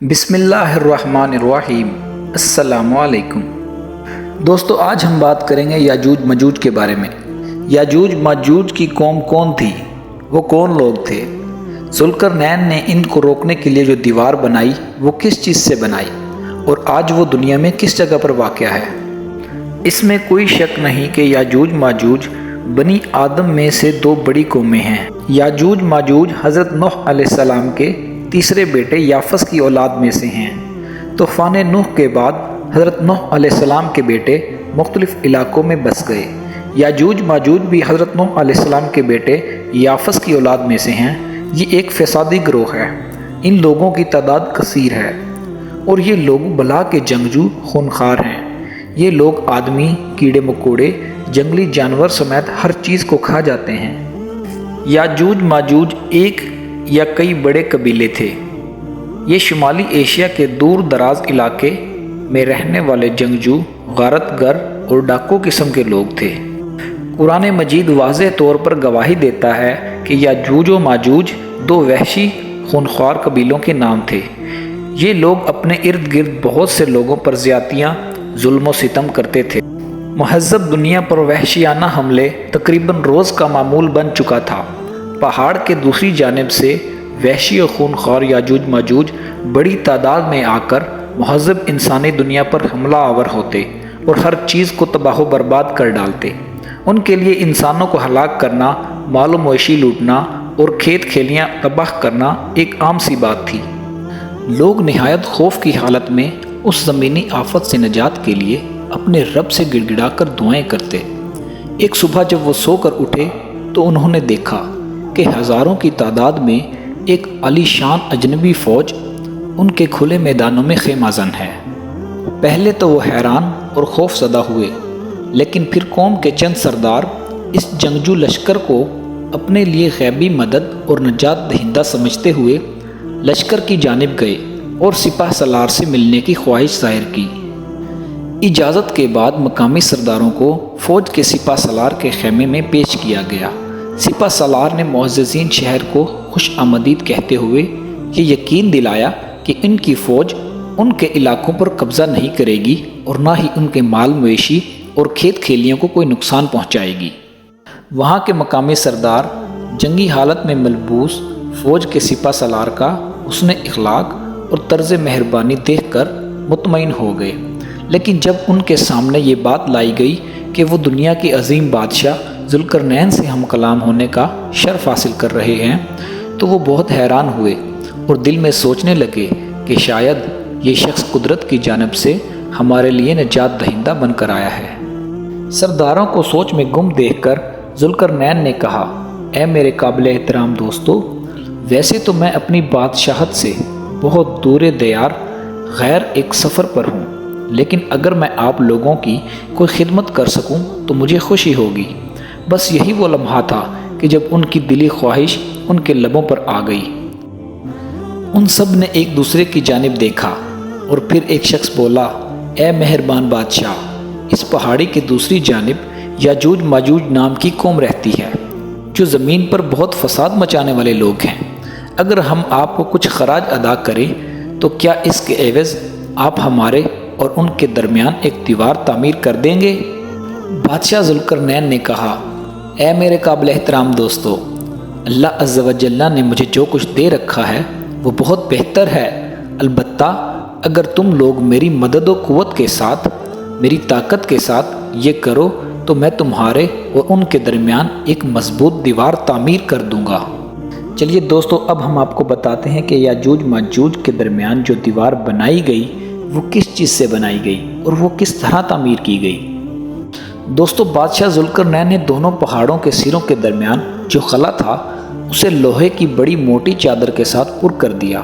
بسم اللہ الرحمن الرحیم۔ السلام علیکم دوستو، آج ہم بات کریں گے یاجوج ماجوج کے بارے میں۔ یاجوج ماجوج کی قوم کون تھی؟ وہ کون لوگ تھے؟ ذوالقرنین نے ان کو روکنے کے لیے جو دیوار بنائی وہ کس چیز سے بنائی، اور آج وہ دنیا میں کس جگہ پر واقع ہے؟ اس میں کوئی شک نہیں کہ یاجوج ماجوج بنی آدم میں سے دو بڑی قومیں ہیں۔ یاجوج ماجوج حضرت نوح علیہ السلام کے تیسرے بیٹے یافس کی اولاد میں سے ہیں۔ طوفان نوح کے بعد حضرت نوح علیہ السلام کے بیٹے مختلف علاقوں میں بس گئے۔ یاجوج ماجوج بھی حضرت نوح علیہ السلام کے بیٹے یافس کی اولاد میں سے ہیں۔ یہ ایک فسادی گروہ ہے۔ ان لوگوں کی تعداد کثیر ہے اور یہ لوگ بلا کے جنگجو خونخوار ہیں۔ یہ لوگ آدمی، کیڑے مکوڑے، جنگلی جانور سمیت ہر چیز کو کھا جاتے ہیں۔ یاجوج ماجوج ایک یا کئی بڑے قبیلے تھے۔ یہ شمالی ایشیا کے دور دراز علاقے میں رہنے والے جنگجو، غارت گر اور ڈاکو قسم کے لوگ تھے۔ قرآن مجید واضح طور پر گواہی دیتا ہے کہ یاجوج و ماجوج دو وحشی خونخوار قبیلوں کے نام تھے۔ یہ لوگ اپنے ارد گرد بہت سے لوگوں پر زیادتیاں، ظلم و ستم کرتے تھے۔ مہذب دنیا پر وحشیانہ حملے تقریباً روز کا معمول بن چکا تھا۔ پہاڑ کے دوسری جانب سے وحشی و خونخوار یاجوج ماجوج بڑی تعداد میں آ کر مہذب انسانی دنیا پر حملہ آور ہوتے اور ہر چیز کو تباہ و برباد کر ڈالتے۔ ان کے لیے انسانوں کو ہلاک کرنا، مال و مویشی لوٹنا اور کھیت کھیلیاں تباہ کرنا ایک عام سی بات تھی۔ لوگ نہایت خوف کی حالت میں اس زمینی آفت سے نجات کے لیے اپنے رب سے گڑ گڑا کر دعائیں کرتے۔ ایک صبح جب وہ سو کر اٹھے تو انہوں نے دیکھا کہ ہزاروں کی تعداد میں ایک عالی شان اجنبی فوج ان کے کھلے میدانوں میں خیمہ زن ہے۔ پہلے تو وہ حیران اور خوف زدہ ہوئے، لیکن پھر قوم کے چند سردار اس جنگجو لشکر کو اپنے لیے غیبی مدد اور نجات دہندہ سمجھتے ہوئے لشکر کی جانب گئے اور سپہ سالار سے ملنے کی خواہش ظاہر کی۔ اجازت کے بعد مقامی سرداروں کو فوج کے سپہ سالار کے خیمے میں پیش کیا گیا۔ سپہ سالار نے معززین شہر کو خوش آمدید کہتے ہوئے یہ یقین دلایا کہ ان کی فوج ان کے علاقوں پر قبضہ نہیں کرے گی اور نہ ہی ان کے مال مویشی اور کھیت کھیلیوں کو کوئی نقصان پہنچائے گی۔ وہاں کے مقامی سردار جنگی حالت میں ملبوس فوج کے سپہ سالار کا حسن اخلاق اور طرز مہربانی دیکھ کر مطمئن ہو گئے، لیکن جب ان کے سامنے یہ بات لائی گئی کہ وہ دنیا کے عظیم بادشاہ ذوالقرنین سے ہم کلام ہونے کا شرف حاصل کر رہے ہیں تو وہ بہت حیران ہوئے اور دل میں سوچنے لگے کہ شاید یہ شخص قدرت کی جانب سے ہمارے لیے نجات دہندہ بن کر آیا ہے۔ سرداروں کو سوچ میں گم دیکھ کر ذوالقرنین نے کہا، اے میرے قابل احترام دوستو، ویسے تو میں اپنی بادشاہت سے بہت دور دیار غیر ایک سفر پر ہوں، لیکن اگر میں آپ لوگوں کی کوئی خدمت کر سکوں تو مجھے خوشی ہوگی۔ بس یہی وہ لمحہ تھا کہ جب ان کی دلی خواہش ان کے لبوں پر آ گئی۔ ان سب نے ایک دوسرے کی جانب دیکھا اور پھر ایک شخص بولا، اے مہربان بادشاہ، اس پہاڑی کی دوسری جانب یاجوج ماجوج نام کی قوم رہتی ہے جو زمین پر بہت فساد مچانے والے لوگ ہیں۔ اگر ہم آپ کو کچھ خراج ادا کریں تو کیا اس کے عوض آپ ہمارے اور ان کے درمیان ایک دیوار تعمیر کر دیں گے؟ بادشاہ ذوالقرنین نے کہا، اے میرے قابل احترام دوستو، اللہ عز و جل نے مجھے جو کچھ دے رکھا ہے وہ بہت بہتر ہے۔ البتہ اگر تم لوگ میری مدد و قوت کے ساتھ، میری طاقت کے ساتھ یہ کرو تو میں تمہارے اور ان کے درمیان ایک مضبوط دیوار تعمیر کر دوں گا۔ چلیے دوستو، اب ہم آپ کو بتاتے ہیں کہ یاجوج ماجوج کے درمیان جو دیوار بنائی گئی وہ کس چیز سے بنائی گئی اور وہ کس طرح تعمیر کی گئی۔ دوستو، بادشاہ ذوالقرنین نے دونوں پہاڑوں کے سروں کے درمیان جو خلا تھا اسے لوہے کی بڑی موٹی چادر کے ساتھ پر کر دیا۔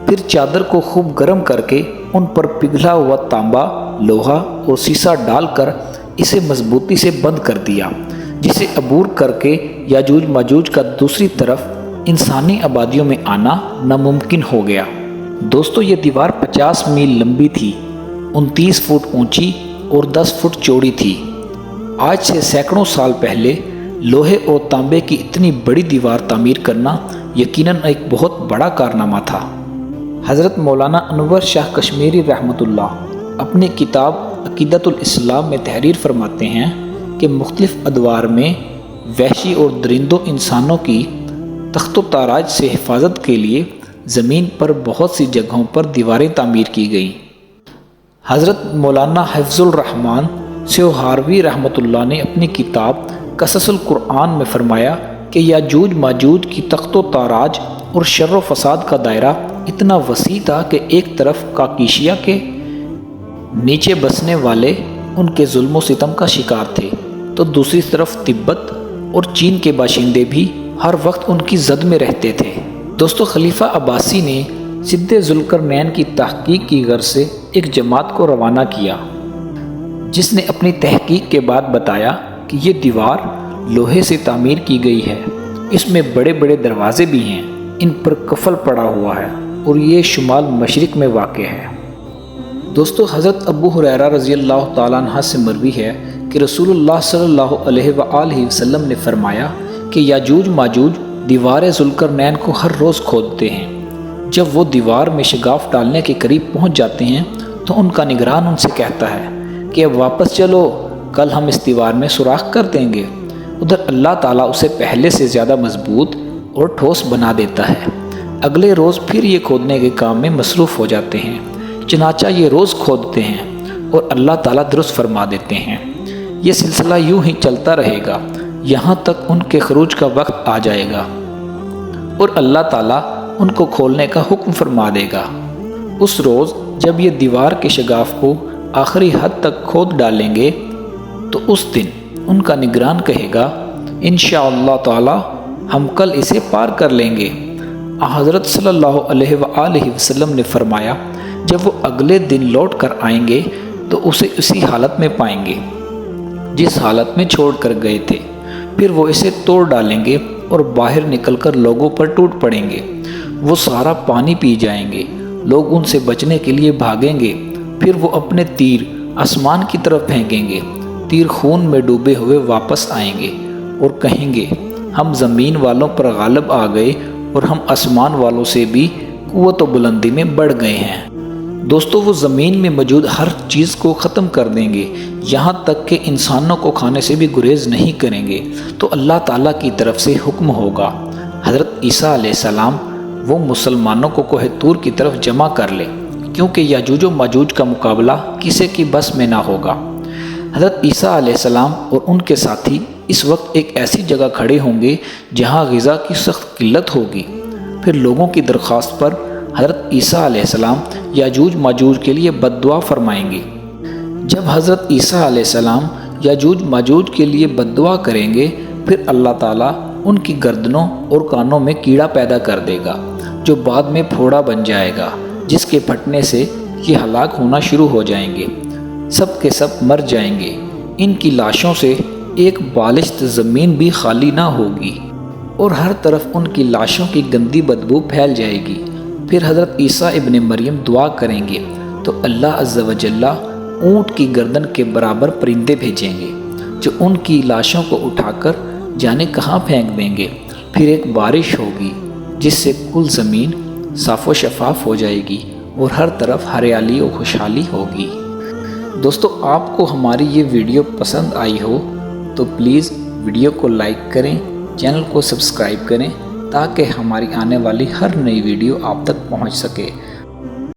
پھر چادر کو خوب گرم کر کے ان پر پگھلا ہوا تانبا، لوہا اور سیسا ڈال کر اسے مضبوطی سے بند کر دیا، جسے عبور کر کے یاجوج ماجوج کا دوسری طرف انسانی آبادیوں میں آنا ناممکن ہو گیا۔ دوستو، یہ دیوار 50 میل لمبی تھی، 29 فٹ اونچی اور 10 فٹ چوڑی تھی۔ آج سے سینکڑوں سال پہلے لوہے اور تانبے کی اتنی بڑی دیوار تعمیر کرنا یقیناً ایک بہت بڑا کارنامہ تھا۔ حضرت مولانا انور شاہ کشمیری رحمۃ اللہ اپنی کتاب عقیدۃ الاسلام میں تحریر فرماتے ہیں کہ مختلف ادوار میں وحشی اور درندوں انسانوں کی تخت و تاراج سے حفاظت کے لیے زمین پر بہت سی جگہوں پر دیواریں تعمیر کی گئیں۔ حضرت مولانا حفظ الرحمان سیوہاروی رحمۃ اللہ نے اپنی کتاب قصص القرآن میں فرمایا کہ یاجوج ماجوج کی تخت و تاراج اور شر و فساد کا دائرہ اتنا وسیع تھا کہ ایک طرف کاکیشیا کے نیچے بسنے والے ان کے ظلم و ستم کا شکار تھے تو دوسری طرف تبت اور چین کے باشندے بھی ہر وقت ان کی زد میں رہتے تھے۔ دوستو، خلیفہ عباسی نے سدھ ذوالقرنین کی تحقیق کی غرض سے ایک جماعت کو روانہ کیا، جس نے اپنی تحقیق کے بعد بتایا کہ یہ دیوار لوہے سے تعمیر کی گئی ہے، اس میں بڑے بڑے دروازے بھی ہیں، ان پر قفل پڑا ہوا ہے اور یہ شمال مشرق میں واقع ہے۔ دوستو، حضرت ابو ہریرہ رضی اللہ تعالیٰ عنہ سے مروی ہے کہ رسول اللہ صلی اللہ علیہ وآلہ وسلم نے فرمایا کہ یاجوج ماجوج دیوار ذوالقرنین کو ہر روز کھودتے ہیں۔ جب وہ دیوار میں شگاف ڈالنے کے قریب پہنچ جاتے ہیں تو ان کا نگران ان سے کہتا ہے کہ اب واپس چلو، کل ہم اس دیوار میں سوراخ کر دیں گے۔ ادھر اللہ تعالیٰ اسے پہلے سے زیادہ مضبوط اور ٹھوس بنا دیتا ہے۔ اگلے روز پھر یہ کھودنے کے کام میں مصروف ہو جاتے ہیں، چنانچہ یہ روز کھودتے ہیں اور اللہ تعالیٰ درست فرما دیتے ہیں۔ یہ سلسلہ یوں ہی چلتا رہے گا یہاں تک ان کے خروج کا وقت آ جائے گا اور اللہ تعالیٰ ان کو کھولنے کا حکم فرما دے گا۔ اس روز جب یہ دیوار کے شگاف کو آخری حد تک کھود ڈالیں گے تو اس دن ان کا نگران کہے گا انشاءاللہ تعالی ہم کل اسے پار کر لیں گے۔ حضرت صلی اللہ علیہ وآلہ وسلم نے فرمایا جب وہ اگلے دن لوٹ کر آئیں گے تو اسے اسی حالت میں پائیں گے جس حالت میں چھوڑ کر گئے تھے، پھر وہ اسے توڑ ڈالیں گے اور باہر نکل کر لوگوں پر ٹوٹ پڑیں گے۔ وہ سارا پانی پی جائیں گے، لوگ ان سے بچنے کے لیے بھاگیں گے، پھر وہ اپنے تیر آسمان کی طرف پھینکیں گے، تیر خون میں ڈوبے ہوئے واپس آئیں گے اور کہیں گے ہم زمین والوں پر غالب آ گئے اور ہم آسمان والوں سے بھی قوت و بلندی میں بڑھ گئے ہیں۔ دوستو، وہ زمین میں موجود ہر چیز کو ختم کر دیں گے، یہاں تک کہ انسانوں کو کھانے سے بھی گریز نہیں کریں گے، تو اللہ تعالیٰ کی طرف سے حکم ہوگا حضرت عیسیٰ علیہ السلام وہ مسلمانوں کو کوہ طور کی طرف جمع کر لے، کیونکہ یاجوج و ماجوج کا مقابلہ کسی کی بس میں نہ ہوگا۔ حضرت عیسیٰ علیہ السلام اور ان کے ساتھی اس وقت ایک ایسی جگہ کھڑے ہوں گے جہاں غذا کی سخت قلت ہوگی۔ پھر لوگوں کی درخواست پر حضرت عیسیٰ علیہ السلام یاجوج ماجوج کے لیے بد دعا فرمائیں گے۔ جب حضرت عیسیٰ علیہ السلام یاجوج ماجوج کے لیے بد دعا کریں گے، پھر اللہ تعالیٰ ان کی گردنوں اور کانوں میں کیڑا پیدا کر دے گا جو بعد میں پھوڑا بن جائے گا، جس کے پھٹنے سے یہ ہلاک ہونا شروع ہو جائیں گے، سب کے سب مر جائیں گے۔ ان کی لاشوں سے ایک بالشت زمین بھی خالی نہ ہوگی اور ہر طرف ان کی لاشوں کی گندی بدبو پھیل جائے گی۔ پھر حضرت عیسیٰ ابن مریم دعا کریں گے تو اللہ عز و جل اونٹ کی گردن کے برابر پرندے بھیجیں گے جو ان کی لاشوں کو اٹھا کر جانے کہاں پھینک دیں گے۔ پھر ایک بارش ہوگی جس سے کل زمین صاف و شفاف ہو جائے گی اور ہر طرف ہریالی و خوشحالی ہوگی۔ دوستو، آپ کو ہماری یہ ویڈیو پسند آئی ہو تو پلیز ویڈیو کو لائک کریں، چینل کو سبسکرائب کریں تاکہ ہماری آنے والی ہر نئی ویڈیو آپ تک پہنچ سکے۔